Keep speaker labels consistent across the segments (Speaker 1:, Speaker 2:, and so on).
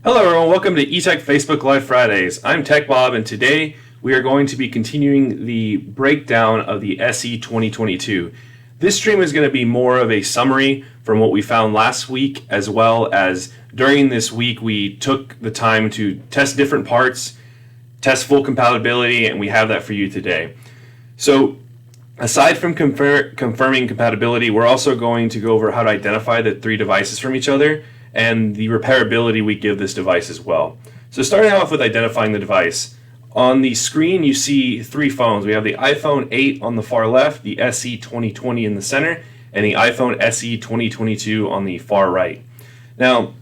Speaker 1: Hello everyone, welcome to eTech Facebook Live Fridays. I'm Tech Bob, and today we are going to be continuing the breakdown of the SE 2022. This stream is going to be more of a summary from what we found last week, as well as during this week we took the time to test different parts, test full compatibility, and we have that for you today. So aside from confirming compatibility, we're also going to go over how to identify the three devices from each other and the repairability we give this device as well. So starting off with identifying the device. On the screen you see three phones. We have the iPhone 8 on the far left, the SE 2020 in the center, and the iPhone SE 2022 on the far right. Now,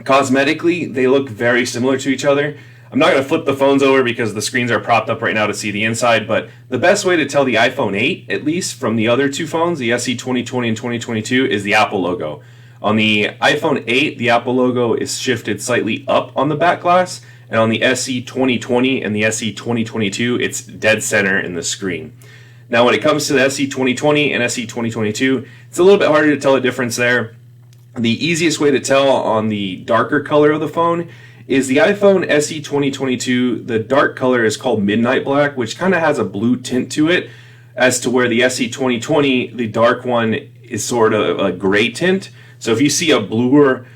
Speaker 1: cosmetically, they look very similar to each other. I'm not going to flip the phones over because the screens are propped up right now to see the inside, but the best way to tell the iPhone 8, at least from the other two phones, the SE 2020 and 2022, is the Apple logo. On the iPhone 8, the Apple logo is shifted slightly up on the back glass, and on the SE 2020 and the SE 2022, it's dead center in the screen. Now, when it comes to the SE 2020 and SE 2022, it's a little bit harder to tell the difference there. The easiest way to tell on the darker color of the phone is the iPhone SE 2022, the dark color is called Midnight Black, which kind of has a blue tint to it, as to where the SE 2020, the dark one, is sort of a gray tint. So if you see a bluer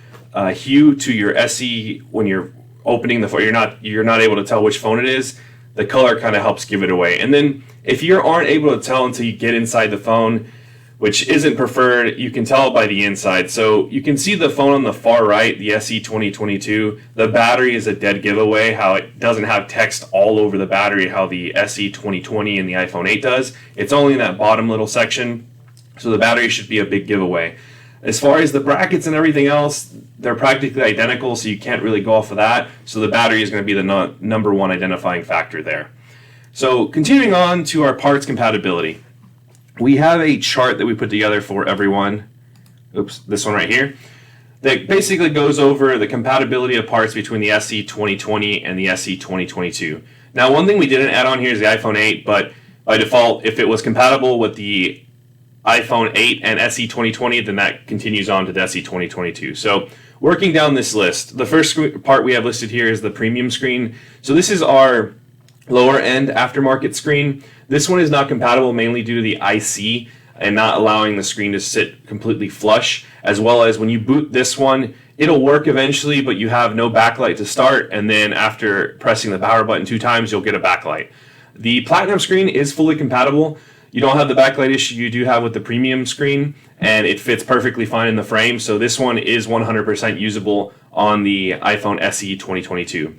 Speaker 1: hue to your SE when you're opening the phone, you're not able to tell which phone it is. The color kind of helps give it away. And then if you aren't able to tell until you get inside the phone, which isn't preferred, you can tell by the inside. So you can see the phone on the far right, the SE 2022. The battery is a dead giveaway, how it doesn't have text all over the battery, how the SE 2020 and the iPhone 8 does. It's only in that bottom little section, so the battery should be a big giveaway. As far as the brackets and everything else, they're practically identical, so you can't really go off of that. So the battery is going to be the number one identifying factor there. So continuing on to our parts compatibility. We have a chart that we put together for everyone. Oops, this one right here. That basically goes over the compatibility of parts between the SE 2020 and the SE 2022. Now, one thing we didn't add on here is the iPhone 8, but by default, if it was compatible with the iPhone 8 and SE 2020, then that continues on to the SE 2022. So working down this list, the first part we have listed here is the premium screen. So this is our lower end aftermarket screen. This one is not compatible mainly due to the IC and not allowing the screen to sit completely flush, as well as when you boot this one, it'll work eventually, but you have no backlight to start, and then after pressing the power button 2 times, you'll get a backlight. The platinum screen is fully compatible. You don't have the backlight issue you do have with the premium screen, and it fits perfectly fine in the frame, so this one is 100% usable on the iPhone SE 2022.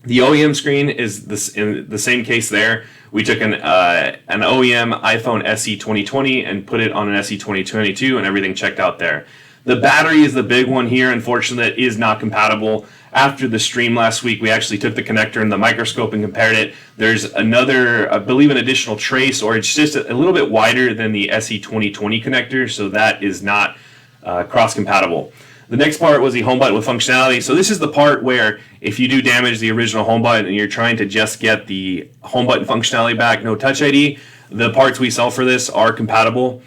Speaker 1: The OEM screen is in the same case there. We took an OEM iPhone SE 2020 and put it on an SE 2022, and everything checked out there. The battery is the big one here, unfortunately, that is not compatible. After the stream last week, we actually took the connector and the microscope and compared it. There's another, I believe, an additional trace, or it's just a little bit wider than the SE 2020 connector, so that is not cross-compatible. The next part was the home button with functionality. So this is the part where if you do damage the original home button and you're trying to just get the home button functionality back, no Touch ID, the parts we sell for this are compatible.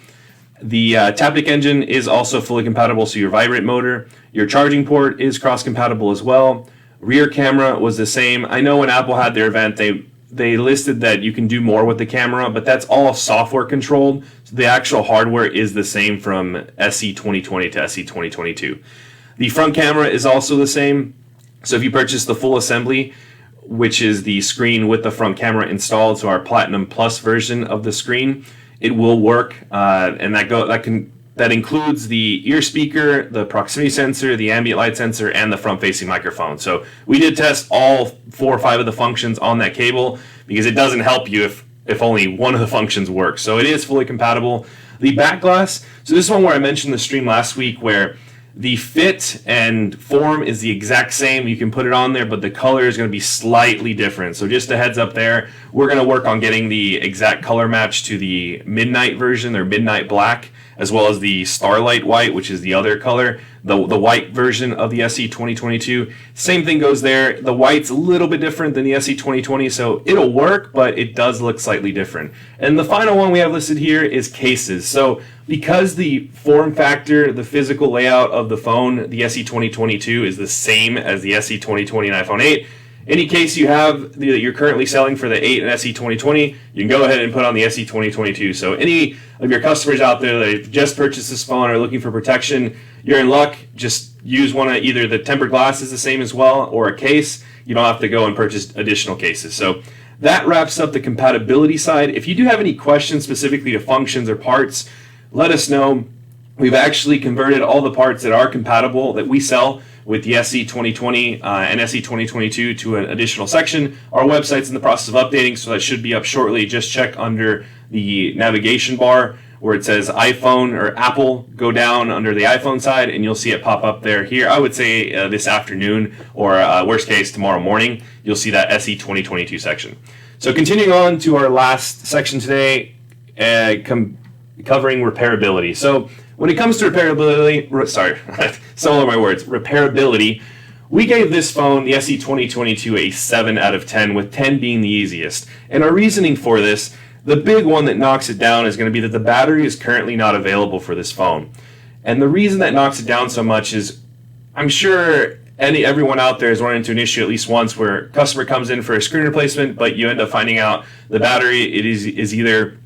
Speaker 1: The Taptic engine is also fully compatible, so your vibrate motor. Your charging port is cross-compatible as well. Rear camera was the same. I know when Apple had their event, they listed that you can do more with the camera, but that's all software controlled. So the actual hardware is the same from SE 2020 to SE 2022. The front camera is also the same. So if you purchase the full assembly, which is the screen with the front camera installed, so our Platinum Plus version of the screen, it will work, and that includes the ear speaker, the proximity sensor, the ambient light sensor, and the front-facing microphone. So we did test all 4 or 5 of the functions on that cable because it doesn't help you if only one of the functions works. So it is fully compatible. The back glass, so this is one where I mentioned the stream last week where the fit and form is the exact same. You can put it on there, but the color is going to be slightly different. So just a heads up there, we're going to work on getting the exact color match to the Midnight version or Midnight Black, as well as the Starlight White, which is the other color. the white version of the SE 2022. Same thing goes there. The white's a little bit different than the SE 2020, so it'll work, but it does look slightly different. And the final one we have listed here is cases. So because the form factor, the physical layout of the phone, the SE 2022 is the same as the SE 2020 and iPhone 8, any case you have that you're currently selling for the 8 and SE 2020, you can go ahead and put on the SE 2022. So any of your customers out there that have just purchased this phone or are looking for protection, you're in luck. Just use one of either the tempered glass is the same as well, or a case. You don't have to go and purchase additional cases. So that wraps up the compatibility side. If you do have any questions specifically to functions or parts, let us know. We've actually converted all the parts that are compatible that we sell with the SE 2020 and SE 2022 to an additional section. Our website's in the process of updating, so that should be up shortly. Just check under the navigation bar where it says iPhone or Apple. Go down under the iPhone side and you'll see it pop up there. Here, I would say this afternoon, or worst case tomorrow morning, you'll see that SE 2022 section. So continuing on to our last section today, covering repairability. So when it comes to repairability, we gave this phone, the SE 2022, a 7 out of 10, with 10 being the easiest. And our reasoning for this, the big one that knocks it down is going to be that the battery is currently not available for this phone. And the reason that knocks it down so much is, I'm sure everyone out there has run into an issue at least once where a customer comes in for a screen replacement, but you end up finding out the battery is either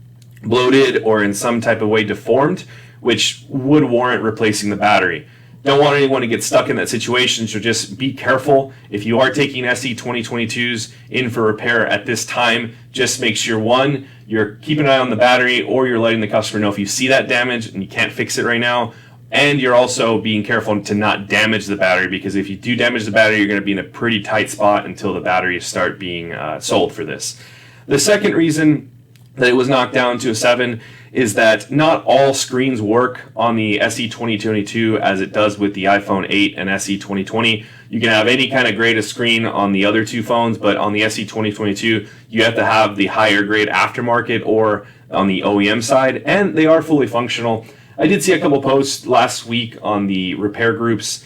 Speaker 1: bloated or in some type of way deformed, which would warrant replacing the battery. Don't want anyone to get stuck in that situation, so just be careful. If you are taking SE 2022s in for repair at this time, just make sure, one, you're keeping an eye on the battery, or you're letting the customer know if you see that damage and you can't fix it right now. And you're also being careful to not damage the battery, because if you do damage the battery, you're going to be in a pretty tight spot until the batteries start being sold for this. The second reason that it was knocked down to a 7 is that not all screens work on the SE 2022 as it does with the iPhone 8 and SE 2020. You can have any kind of grade of screen on the other two phones, but on the SE 2022, you have to have the higher grade aftermarket or on the OEM side, and they are fully functional. I did see a couple posts last week on the repair groups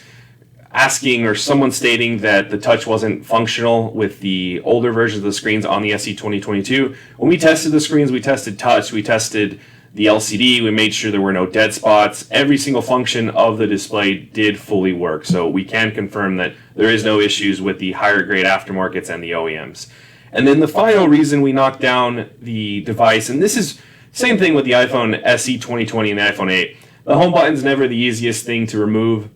Speaker 1: asking, or someone stating that the touch wasn't functional with the older versions of the screens on the SE 2022. When we tested the screens, we tested touch, we tested the LCD, we made sure there were no dead spots. Every single function of the display did fully work. So we can confirm that there is no issues with the higher grade aftermarkets and the OEMs. And then the final reason we knocked down the device, and this is same thing with the iPhone SE 2020 and the iPhone 8, the home button's never the easiest thing to remove.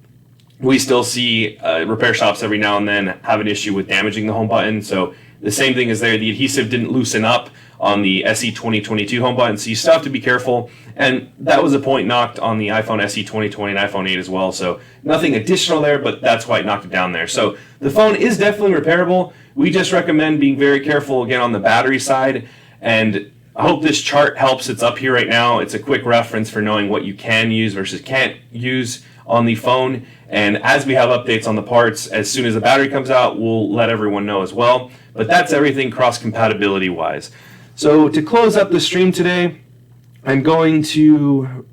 Speaker 1: We still see repair shops every now and then have an issue with damaging the home button. So the same thing is there. The adhesive didn't loosen up on the SE 2022 home button, so you still have to be careful. And that was a point knocked on the iPhone SE 2020 and iPhone 8 as well. So nothing additional there, but that's why it knocked it down there. So the phone is definitely repairable. We just recommend being very careful again on the battery side. And I hope this chart helps. It's up here right now. It's a quick reference for knowing what you can use versus can't use on the phone. And as we have updates on the parts, as soon as the battery comes out, we'll let everyone know as well. But that's everything cross-compatibility wise. So to close up the stream today, I'm going to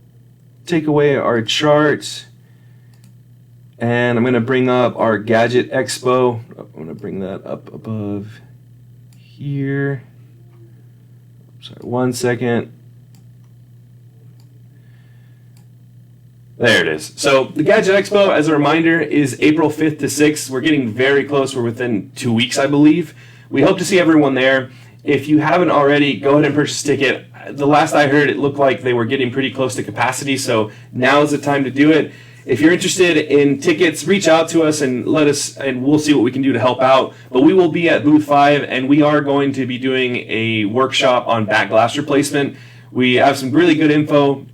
Speaker 1: take away our chart and I'm going to bring up our Gadget Expo. I'm going to bring that up above here. Sorry, 1 second. There it is. So the Gadget Expo, as a reminder, is April 5th to 6th. We're getting very close. We're within 2 weeks, I believe. We hope to see everyone there. If you haven't already, go ahead and purchase a ticket. The last I heard, it looked like they were getting pretty close to capacity, so now is the time to do it. If you're interested in tickets, reach out to us and let us, and we'll see what we can do to help out. But we will be at Booth 5, and we are going to be doing a workshop on back glass replacement. We have some really good info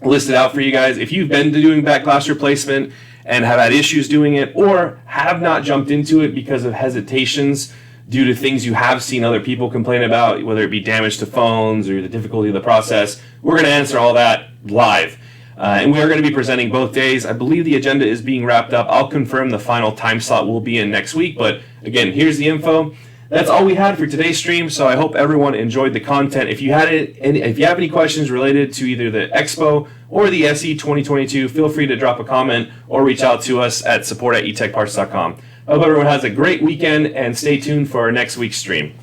Speaker 1: listed out for you guys. If you've been doing back glass replacement and have had issues doing it, or have not jumped into it because of hesitations due to things you have seen other people complain about, whether it be damage to phones or the difficulty of the process, we're going to answer all that live. And we are going to be presenting both days. I believe the agenda is being wrapped up. I'll confirm the final time slot will be in next week. But again, here's the info. that's all we had for today's stream. So I hope everyone enjoyed the content. If you have any questions related to either the Expo or the SE 2022, feel free to drop a comment or reach out to us at support@etechparts.com. I hope everyone has a great weekend and stay tuned for our next week's stream.